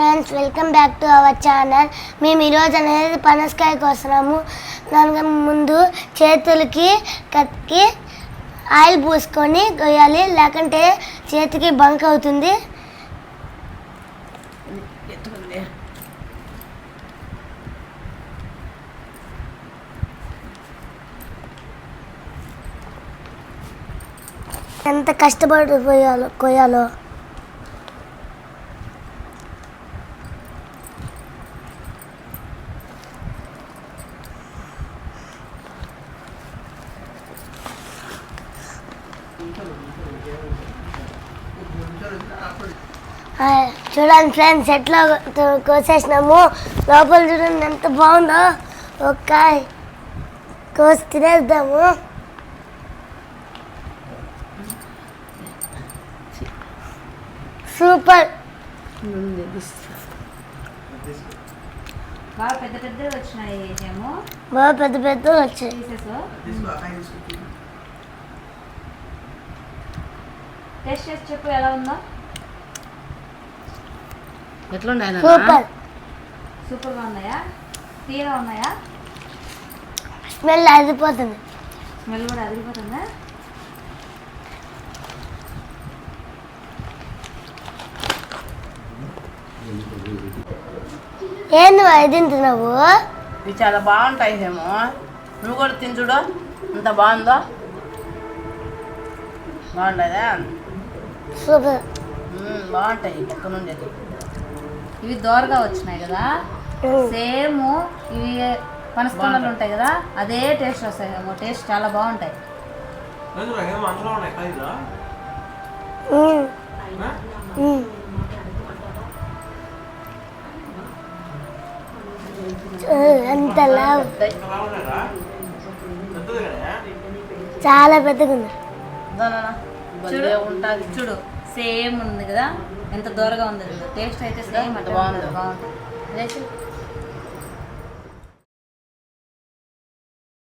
Friends, welcome back to our channel. మేము ఈరోజు అనేది పనసకాయ కోస్తున్నాము. దానికి ముందు చేతులకి కత్తికి ఆయిల్ పూసుకొని కొయ్యాలి, లేకుంటే చేతికి బంక్ అవుతుంది. ఎంత కష్టపడి కొయ్యాలో చూడండి ఫ్రెండ్స్, ఎట్లా కోసేసినాము. లోపల చూడండి ఎంత బాగుందో. ఒక కోసి తినేద్దాము. సూపర్. బాగా పెద్ద పెద్దవి వచ్చినాయి. బాగా పెద్ద పెద్దవి వచ్చాయి. టేస్ట్ చేసి చెప్పు ఎలా ఉందో. ఎట్లా ఉన్నాయి? సూపర్. సూపర్గా ఉన్నాయా? తీరా ఉన్నాయా? స్మెల్ అదిరిపోతుంది. స్మెల్ కూడా అదిరిపోతుందా? ఏంది తింటున్నావు? ఇవి చాలా బాగుంటాయి ఏమో. నువ్వు కూడా తిని చూడు, ఎంత బాగుందో. బాగుంటుందా? సూపర్. బాగుంటాయి. ఎక్కడ నుండి ఇవి దోరగా వచ్చినాయి కదా, సేమ్ ఇవి పనసకొండలు ఉంటాయి కదా, అదే టేస్ట్ వస్తాయి. టేస్ట్ చాలా బాగుంటాయి. ఎంత చాలా పెద్దగా ఉంది. చూడు సేమ్ ఉంది కదా, ఎంత దూరంగా ఉంది. టేస్ట్ అయితే సేమ్. బాగుంటుంది.